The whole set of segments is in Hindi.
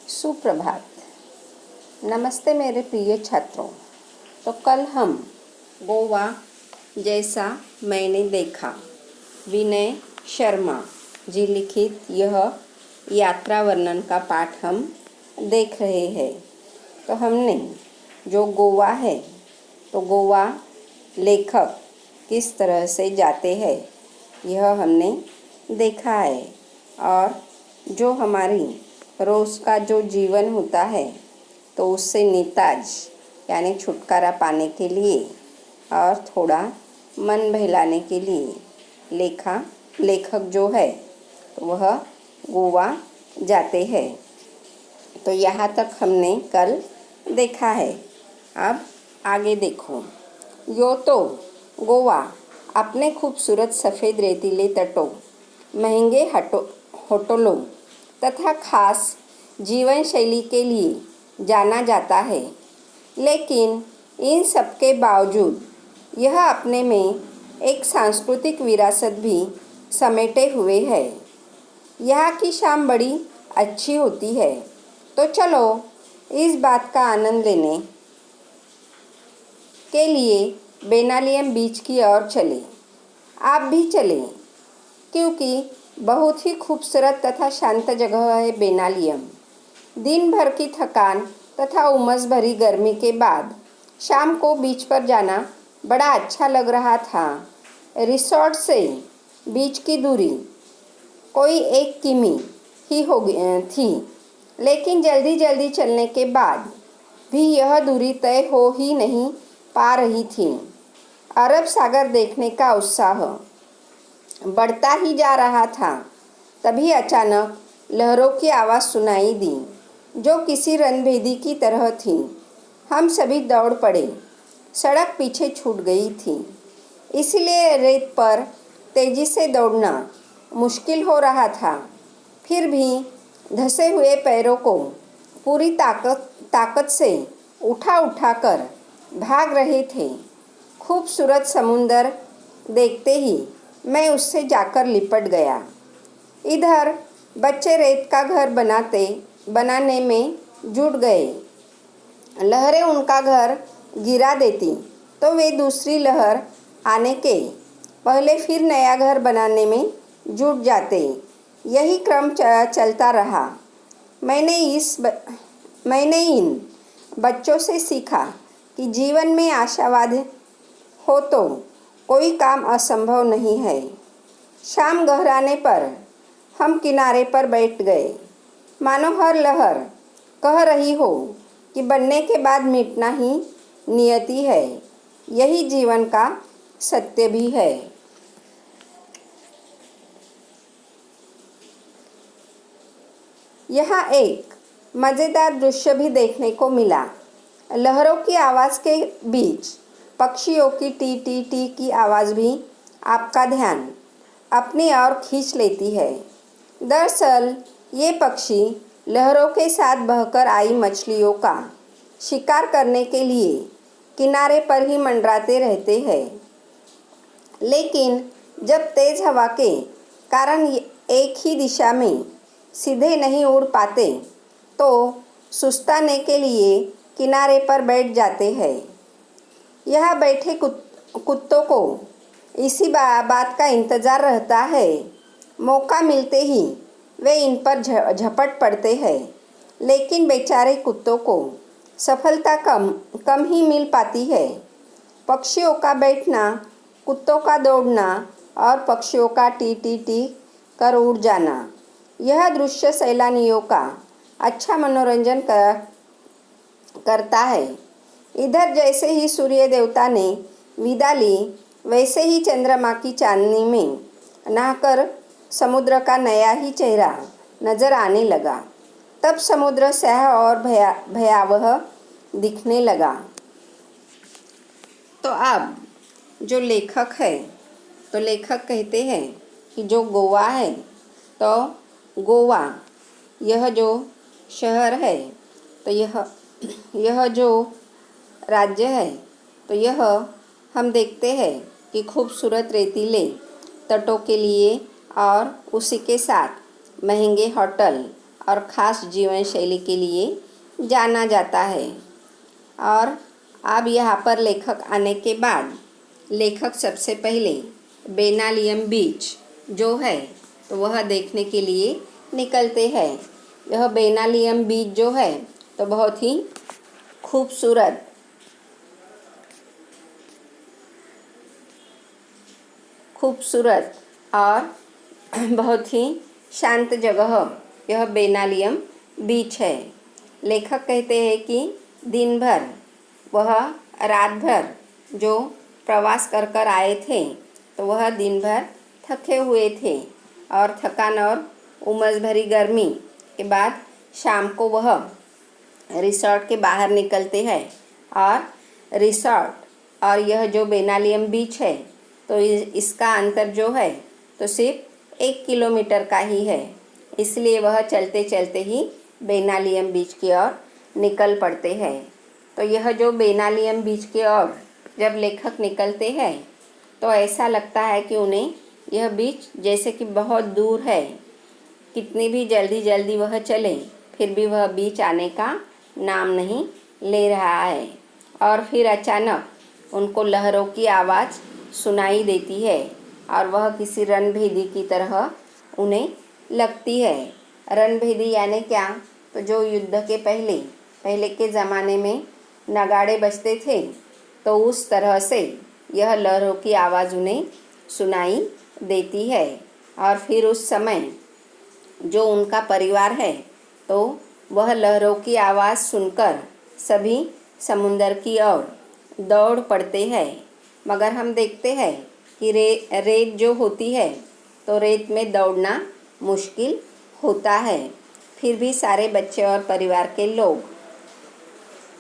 सुप्रभात। नमस्ते मेरे प्रिय छात्रों। तो कल हम गोवा जैसा मैंने देखा विनय शर्मा जी लिखित यह यात्रा वर्णन का पाठ हम देख रहे हैं। तो हमने जो गोवा है तो गोवा लेखक किस तरह से जाते हैं यह हमने देखा है, और जो हमारी रोज़ का जो जीवन होता है तो उससे निताज यानी छुटकारा पाने के लिए और थोड़ा मन बहलाने के लिए लेखक जो है तो वह गोवा जाते हैं। तो यहाँ तक हमने कल देखा है। अब आगे देखो। यो तो गोवा अपने खूबसूरत सफ़ेद रेतीले तटों, महंगे होटलों तथा खास जीवन शैली के लिए जाना जाता है, लेकिन इन सब के बावजूद यह अपने में एक सांस्कृतिक विरासत भी समेटे हुए है। यहाँ की शाम बड़ी अच्छी होती है, तो चलो इस बात का आनंद लेने के लिए बेनालियम बीच की ओर चले। आप भी चलें, क्योंकि बहुत ही खूबसूरत तथा शांत जगह है बेनालियम। दिन भर की थकान तथा उमस भरी गर्मी के बाद शाम को बीच पर जाना बड़ा अच्छा लग रहा था। रिसोर्ट से बीच की दूरी कोई 1 किमी ही हो गई थी, लेकिन जल्दी जल्दी चलने के बाद भी यह दूरी तय हो ही नहीं पा रही थी। अरब सागर देखने का उत्साह बढ़ता ही जा रहा था। तभी अचानक लहरों की आवाज़ सुनाई दी, जो किसी रणभेदी की तरह थी। हम सभी दौड़ पड़े। सड़क पीछे छूट गई थी, इसलिए रेत पर तेज़ी से दौड़ना मुश्किल हो रहा था। फिर भी धंसे हुए पैरों को पूरी ताकत से उठा कर भाग रहे थे। खूबसूरत समुंदर देखते ही मैं उससे जाकर लिपट गया। इधर बच्चे रेत का घर बनाने में जुट गए। लहरें उनका घर गिरा देती तो वे दूसरी लहर आने के पहले फिर नया घर बनाने में जुट जाते। यही क्रम चलता रहा। मैंने इन बच्चों से सीखा कि जीवन में आशावाद हो तो कोई काम असंभव नहीं है। शाम गहराने पर हम किनारे पर बैठ गए, मानो हर लहर कह रही हो कि बनने के बाद मिटना ही नियति है। यही जीवन का सत्य भी है। यहाँ एक मज़ेदार दृश्य भी देखने को मिला। लहरों की आवाज़ के बीच पक्षियों की टी टी टी की आवाज़ भी आपका ध्यान अपनी ओर खींच लेती है। दरअसल ये पक्षी लहरों के साथ बहकर आई मछलियों का शिकार करने के लिए किनारे पर ही मंडराते रहते हैं, लेकिन जब तेज़ हवा के कारण एक ही दिशा में सीधे नहीं उड़ पाते तो सुस्ताने के लिए किनारे पर बैठ जाते हैं। यहाँ बैठे कुत्तों को इसी बात का इंतज़ार रहता है। मौका मिलते ही वे इन पर झपट पड़ते हैं, लेकिन बेचारे कुत्तों को सफलता कम ही मिल पाती है। पक्षियों का बैठना, कुत्तों का दौड़ना और पक्षियों का टी टी टी कर उड़ जाना, यह दृश्य सैलानियों का अच्छा मनोरंजन करता है। इधर जैसे ही सूर्य देवता ने विदा ली, वैसे ही चंद्रमा की चांदनी में नहाकर समुद्र का नया ही चेहरा नज़र आने लगा। तब समुद्र स्याह और भयावह दिखने लगा। तो अब जो लेखक है तो लेखक कहते हैं कि जो गोवा है तो गोवा यह जो शहर है तो यह जो राज्य है तो यह हम देखते हैं कि खूबसूरत रेतीले तटों के लिए और उसी के साथ महंगे होटल और ख़ास जीवन शैली के लिए जाना जाता है। और अब यहाँ पर लेखक आने के बाद लेखक सबसे पहले बेनालियम बीच जो है तो वह देखने के लिए निकलते हैं। यह बेनालियम बीच जो है तो बहुत ही खूबसूरत और बहुत ही शांत जगह यह बेनालियम बीच है। लेखक कहते हैं कि दिन भर वह रात भर जो प्रवास कर आए थे तो वह दिन भर थके हुए थे और थकान और उमस भरी गर्मी के बाद शाम को वह रिसॉर्ट के बाहर निकलते हैं और रिसॉर्ट और यह जो बेनालियम बीच है तो इसका अंतर जो है तो सिर्फ 1 किलोमीटर का ही है। इसलिए वह चलते चलते ही बेनालियम बीच की ओर निकल पड़ते हैं। तो यह जो बेनालियम बीच की ओर जब लेखक निकलते हैं तो ऐसा लगता है कि उन्हें यह बीच जैसे कि बहुत दूर है। कितनी भी जल्दी वह चले फिर भी वह बीच आने का नाम नहीं ले रहा है। और फिर अचानक उनको लहरों की आवाज़ सुनाई देती है और वह किसी रणभेदी की तरह उन्हें लगती है। रणभेदी यानी क्या? तो जो युद्ध के पहले के ज़माने में नगाड़े बजते थे तो उस तरह से यह लहरों की आवाज़ उन्हें सुनाई देती है। और फिर उस समय जो उनका परिवार है तो वह लहरों की आवाज़ सुनकर सभी समुंदर की ओर दौड़ पड़ते हैं। मगर हम देखते हैं कि रेत जो होती है तो रेत में दौड़ना मुश्किल होता है। फिर भी सारे बच्चे और परिवार के लोग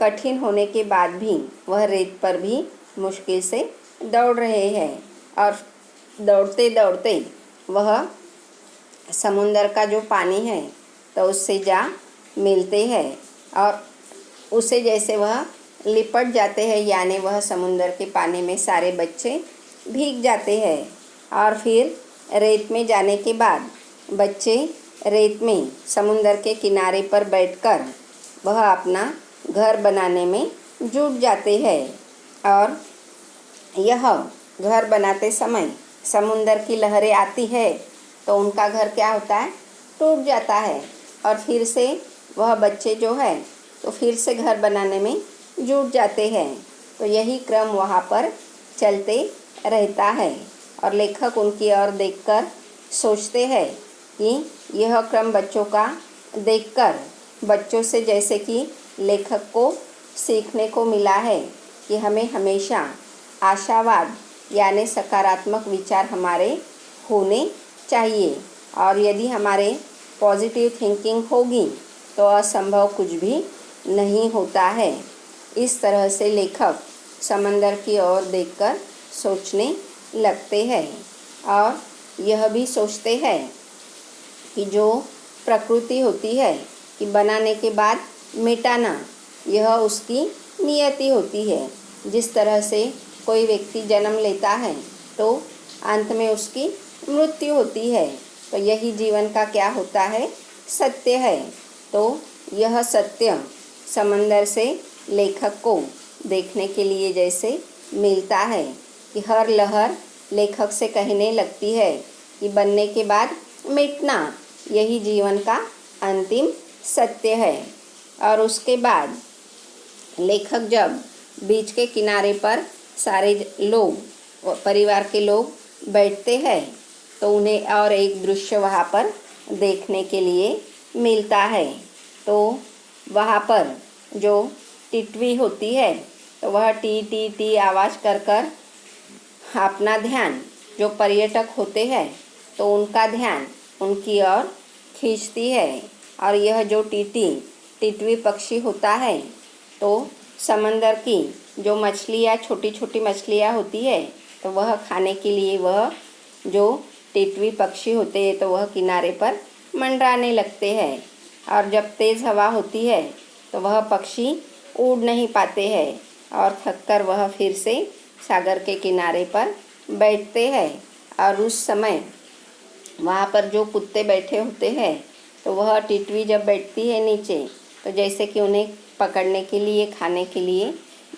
कठिन होने के बाद भी वह रेत पर भी मुश्किल से दौड़ रहे हैं और दौड़ते दौड़ते वह समुंदर का जो पानी है तो उससे जा मिलते हैं और उसे जैसे वह लिपट जाते हैं यानी वह समुंदर के पानी में सारे बच्चे भीग जाते हैं। और फिर रेत में जाने के बाद बच्चे रेत में समुंदर के किनारे पर बैठकर वह अपना घर बनाने में जुट जाते हैं। और यह घर बनाते समय समुंदर की लहरें आती है तो उनका घर क्या होता है? टूट जाता है और फिर से वह बच्चे जो है तो फिर से घर बनाने में जुट जाते हैं। तो यही क्रम वहाँ पर चलते रहता है और लेखक उनकी ओर देखकर सोचते हैं कि यह क्रम बच्चों का देखकर बच्चों से जैसे कि लेखक को सीखने को मिला है कि हमें हमेशा आशावाद यानी सकारात्मक विचार हमारे होने चाहिए और यदि हमारे पॉजिटिव थिंकिंग होगी तो असंभव कुछ भी नहीं होता है। इस तरह से लेखक समंदर की ओर देखकर सोचने लगते हैं और यह भी सोचते हैं कि जो प्रकृति होती है कि बनाने के बाद मिटाना यह उसकी नियति होती है। जिस तरह से कोई व्यक्ति जन्म लेता है तो अंत में उसकी मृत्यु होती है तो यही जीवन का क्या होता है? सत्य है। तो यह सत्य समंदर से लेखक को देखने के लिए जैसे मिलता है कि हर लहर लेखक से कहने लगती है कि बनने के बाद मिटना यही जीवन का अंतिम सत्य है। और उसके बाद लेखक जब बीच के किनारे पर सारे लोग परिवार के लोग बैठते हैं तो उन्हें और एक दृश्य वहाँ पर देखने के लिए मिलता है। तो वहाँ पर जो टिटवी होती है तो वह टी टी टी आवाज़ कर कर अपना ध्यान जो पर्यटक होते हैं तो उनका ध्यान उनकी ओर खींचती है। और यह जो टिटवी पक्षी होता है तो समंदर की जो मछलियाँ छोटी छोटी मछलियाँ होती है तो वह खाने के लिए वह जो टिटवी पक्षी होते हैं तो वह किनारे पर मंडराने लगते हैं। और जब तेज़ हवा होती है तो वह पक्षी उड़ नहीं पाते हैं और थककर वह फिर से सागर के किनारे पर बैठते हैं। और उस समय वहाँ पर जो कुत्ते बैठे होते हैं तो वह टिटवी जब बैठती है नीचे तो जैसे कि उन्हें पकड़ने के लिए, खाने के लिए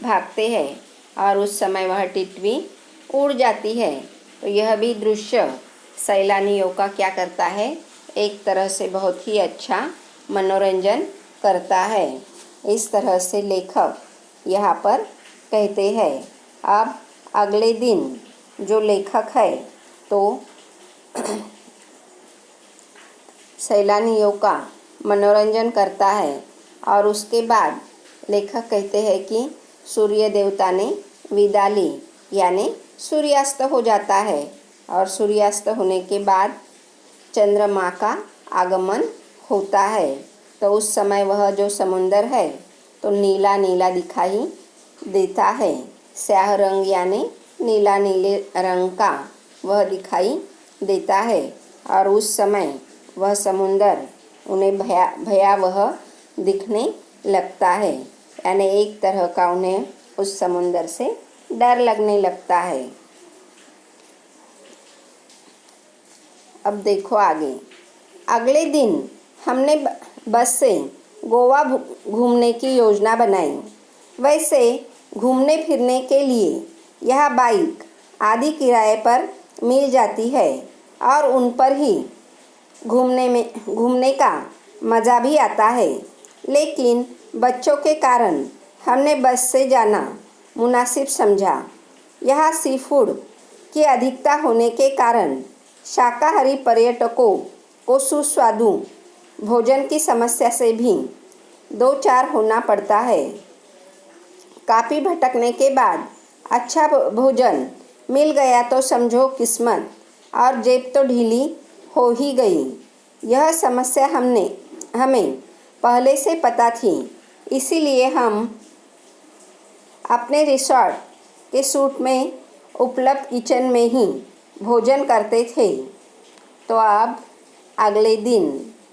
भागते हैं और उस समय वह टिटवी उड़ जाती है। तो यह भी दृश्य सैलानियों का क्या करता है, एक तरह से बहुत ही अच्छा मनोरंजन करता है। इस तरह से लेखक यहाँ पर कहते हैं। अब अगले दिन जो लेखक है तो सैलानियों का मनोरंजन करता है और उसके बाद लेखक कहते हैं कि सूर्य देवता ने विदा ली, यानी सूर्यास्त हो जाता है और सूर्यास्त होने के बाद चंद्रमा का आगमन होता है। तो उस समय वह जो समुंदर है तो नीला नीला दिखाई देता है। स्याह रंग यानी नीला नीले रंग का वह दिखाई देता है और उस समय वह समुंदर उन्हें भयावह दिखने लगता है, यानी एक तरह का उन्हें उस समुंदर से डर लगने लगता है। अब देखो आगे। अगले दिन हमने बस से गोवा घूमने की योजना बनाई। वैसे घूमने फिरने के लिए यह बाइक आदि किराए पर मिल जाती है और उन पर ही घूमने का मज़ा भी आता है, लेकिन बच्चों के कारण हमने बस से जाना मुनासिब समझा। यहाँ सी फूड की अधिकता होने के कारण शाकाहारी पर्यटकों को सुस्वादु भोजन की समस्या से भी दो चार होना पड़ता है। काफ़ी भटकने के बाद अच्छा भोजन मिल गया तो समझो किस्मत, और जेब तो ढीली हो ही गई। यह समस्या हमें पहले से पता थी, इसीलिए हम अपने रिसॉर्ट के सूट में उपलब्ध किचन में ही भोजन करते थे। तो अब अगले दिन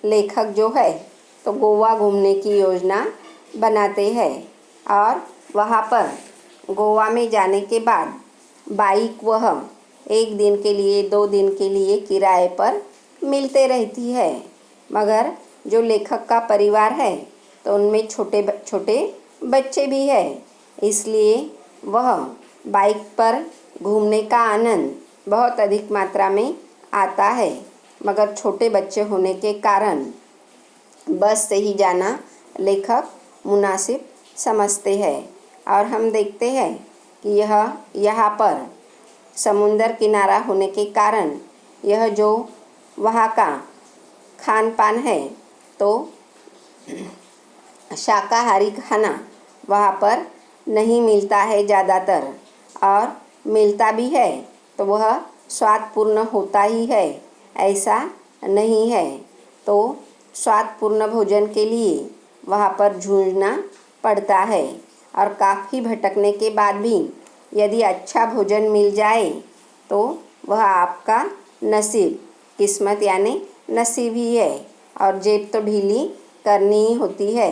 लेखक जो है तो गोवा घूमने की योजना बनाते हैं और वहाँ पर गोवा में जाने के बाद बाइक वह एक दिन के लिए, 2 दिन के लिए किराए पर मिलते रहती है। मगर जो लेखक का परिवार है तो उनमें छोटे छोटे बच्चे भी है, इसलिए वह बाइक पर घूमने का आनंद बहुत अधिक मात्रा में आता है। मगर छोटे बच्चे होने के कारण बस से ही जाना लेखक मुनासिब समझते हैं। और हम देखते हैं कि यहाँ पर समुंदर किनारा होने के कारण यह जो वहाँ का खान पान है तो शाकाहारी खाना वहाँ पर नहीं मिलता है ज़्यादातर, और मिलता भी है तो वह स्वादपूर्ण होता ही है, ऐसा नहीं है। तो स्वादपूर्ण भोजन के लिए वहाँ पर जूझना पड़ता है और काफ़ी भटकने के बाद भी यदि अच्छा भोजन मिल जाए तो वह आपका नसीब, किस्मत यानी नसीब ही है। और जेब तो ढीली करनी ही होती है।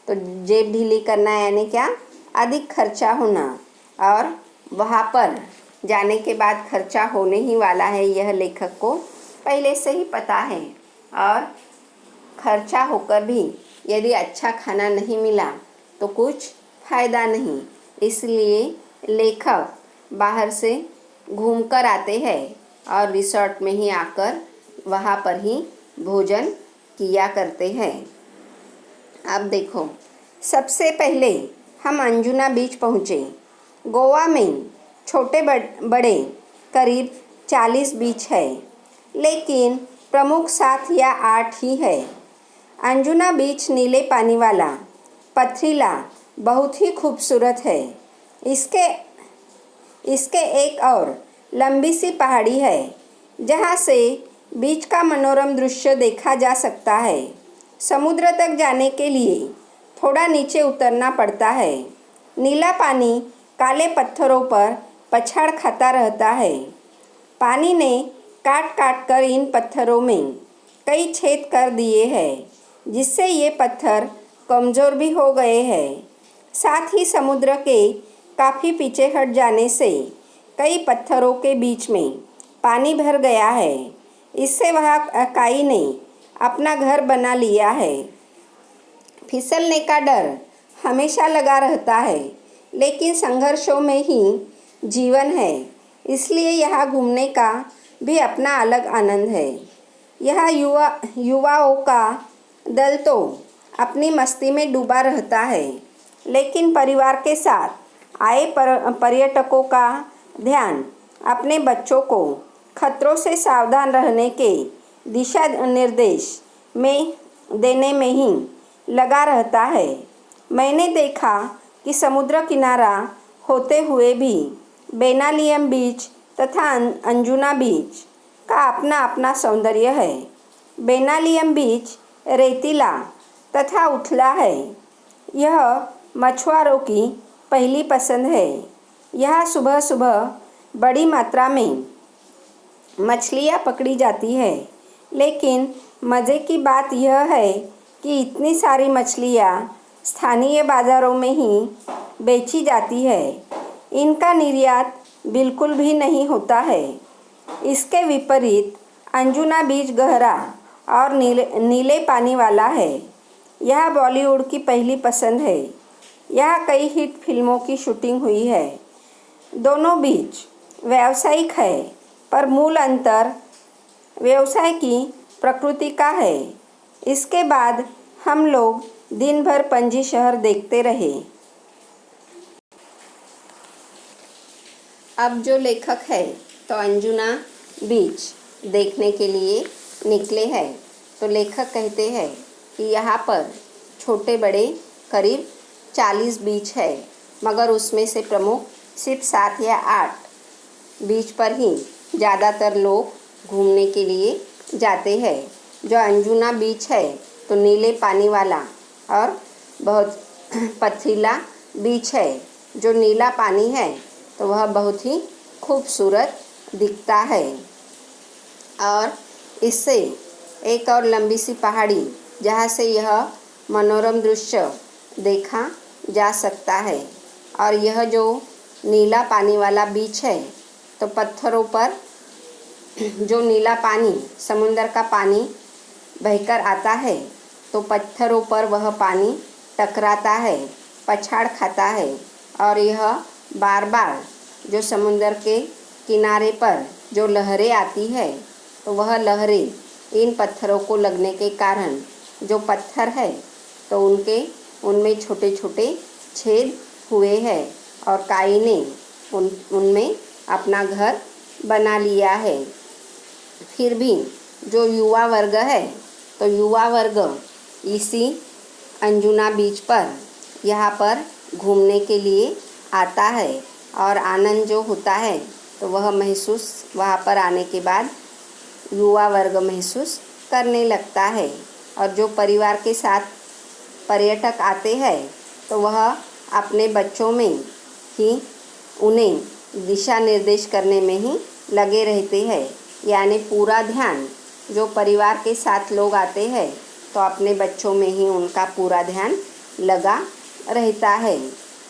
तो जेब ढीली करना यानी क्या, अधिक खर्चा होना, और वहाँ पर जाने के बाद खर्चा होने ही वाला है, यह लेखक को पहले से ही पता है। और खर्चा होकर भी यदि अच्छा खाना नहीं मिला तो कुछ फ़ायदा नहीं, इसलिए लेखक बाहर से घूम कर आते हैं और रिसॉर्ट में ही आकर वहाँ पर ही भोजन किया करते हैं। अब देखो, सबसे पहले हम अंजुना बीच पहुँचे। गोवा में छोटे बड़े करीब 40 बीच है, लेकिन प्रमुख 7 या 8 ही है। अंजुना बीच नीले पानी वाला, पथरीला, बहुत ही खूबसूरत है। इसके एक और लंबी सी पहाड़ी है जहाँ से बीच का मनोरम दृश्य देखा जा सकता है। समुद्र तक जाने के लिए थोड़ा नीचे उतरना पड़ता है। नीला पानी काले पत्थरों पर पछाड़ खाता रहता है। पानी ने काट काट कर इन पत्थरों में कई छेद कर दिए हैं, जिससे ये पत्थर कमज़ोर भी हो गए हैं। साथ ही समुद्र के काफ़ी पीछे हट जाने से कई पत्थरों के बीच में पानी भर गया है। इससे वहाँ काई ने अपना घर बना लिया है। फिसलने का डर हमेशा लगा रहता है, लेकिन संघर्षों में ही जीवन है, इसलिए यहाँ घूमने का भी अपना अलग आनंद है। यह युवाओं का दल तो अपनी मस्ती में डूबा रहता है, लेकिन परिवार के साथ आए पर्यटकों का ध्यान अपने बच्चों को खतरों से सावधान रहने के दिशा निर्देश में देने में ही लगा रहता है। मैंने देखा कि समुद्र किनारा होते हुए भी बेनालियम बीच तथा अंजुना बीच का अपना अपना सौंदर्य है। बेनालियम बीच रेतीला तथा उथला है। यह मछुआरों की पहली पसंद है। यहाँ सुबह सुबह बड़ी मात्रा में मछलियाँ पकड़ी जाती है, लेकिन मज़े की बात यह है कि इतनी सारी मछलियाँ स्थानीय बाज़ारों में ही बेची जाती है। इनका निर्यात बिल्कुल भी नहीं होता है। इसके विपरीत अंजुना बीच गहरा और नीले पानी वाला है। यह बॉलीवुड की पहली पसंद है। यहाँ कई हिट फिल्मों की शूटिंग हुई है। दोनों बीच व्यावसायिक है, पर मूल अंतर व्यवसाय की प्रकृति का है। इसके बाद हम लोग दिन भर पणजी शहर देखते रहे। अब जो लेखक है तो अंजुना बीच देखने के लिए निकले हैं। तो लेखक कहते हैं कि यहाँ पर छोटे बड़े करीब 40 बीच है, मगर उसमें से प्रमुख सिर्फ 7 या 8 बीच पर ही ज़्यादातर लोग घूमने के लिए जाते हैं। जो अंजुना बीच है तो नीले पानी वाला और बहुत पथरीला बीच है। जो नीला पानी है तो वह बहुत ही खूबसूरत दिखता है, और इससे एक और लंबी सी पहाड़ी जहाँ से यह मनोरम दृश्य देखा जा सकता है। और यह जो नीला पानी वाला बीच है तो पत्थरों पर जो नीला पानी समुंदर का पानी बहकर आता है तो पत्थरों पर वह पानी टकराता है, पछाड़ खाता है, और यह बार बार जो समुंदर के किनारे पर जो लहरें आती है तो वह लहरें इन पत्थरों को लगने के कारण जो पत्थर है तो उनमें छोटे छोटे छेद हुए हैं, और काई ने उनमें अपना घर बना लिया है। फिर भी जो युवा वर्ग है तो युवा वर्ग इसी अंजुना बीच पर यहाँ पर घूमने के लिए आता है, और आनंद जो होता है तो वह महसूस वहाँ पर आने के बाद युवा वर्ग महसूस करने लगता है। और जो परिवार के साथ पर्यटक आते हैं तो वह अपने बच्चों में ही उन्हें दिशा निर्देश करने में ही लगे रहते हैं। यानी पूरा ध्यान जो परिवार के साथ लोग आते हैं तो अपने बच्चों में ही उनका पूरा ध्यान लगा रहता है।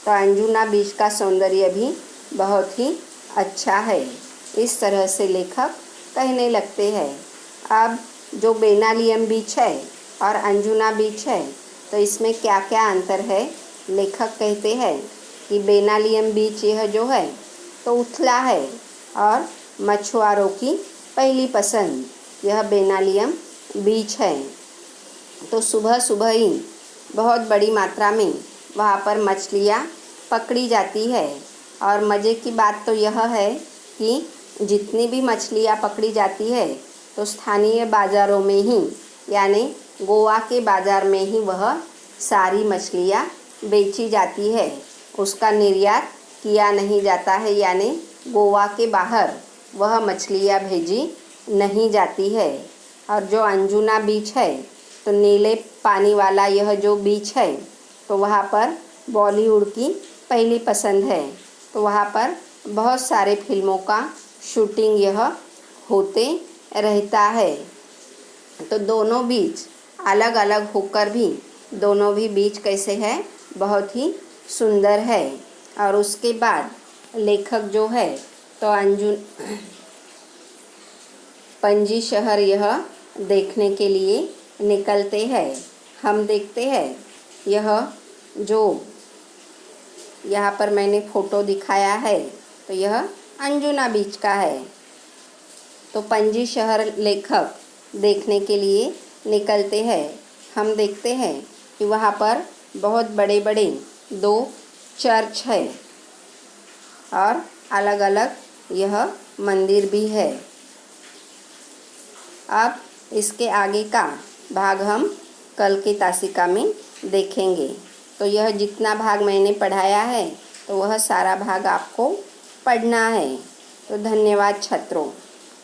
तो अंजुना बीच का सौंदर्य भी बहुत ही अच्छा है, इस तरह से लेखक कहने लगते हैं। अब जो बेनालियम बीच है और अंजुना बीच है तो इसमें क्या क्या अंतर है, लेखक कहते हैं कि बेनालियम बीच यह जो है तो उथला है और मछुआरों की पहली पसंद यह बेनालियम बीच है। तो सुबह सुबह ही बहुत बड़ी मात्रा में वहाँ पर मछलियाँ पकड़ी जाती है, और मज़े की बात तो यह है कि जितनी भी मछलियाँ पकड़ी जाती है तो स्थानीय बाज़ारों में ही यानी गोवा के बाज़ार में ही वह सारी मछलियाँ बेची जाती है। उसका निर्यात किया नहीं जाता है, यानी गोवा के बाहर वह मछलियाँ भेजी नहीं जाती है। और जो अंजुना बीच है तो नीले पानी वाला यह जो बीच है तो वहाँ पर बॉलीवुड की पहली पसंद है। तो वहाँ पर बहुत सारे फिल्मों का शूटिंग यह होते रहता है। तो दोनों बीच अलग अलग होकर भी दोनों भी बीच कैसे है, बहुत ही सुंदर है। और उसके बाद लेखक जो है तो पणजी शहर यह देखने के लिए निकलते हैं। हम देखते हैं यह जो यहाँ पर मैंने फ़ोटो दिखाया है तो यह अंजुना बीच का है। तो पणजी शहर लेखक देखने के लिए निकलते हैं। हम देखते हैं कि वहाँ पर बहुत बड़े बड़े 2 चर्च है और अलग अलग यह मंदिर भी है। अब इसके आगे का भाग हम कल की तासिका में देखेंगे। तो यह जितना भाग मैंने पढ़ाया है तो वह सारा भाग आपको पढ़ना है। तो धन्यवाद छात्रों।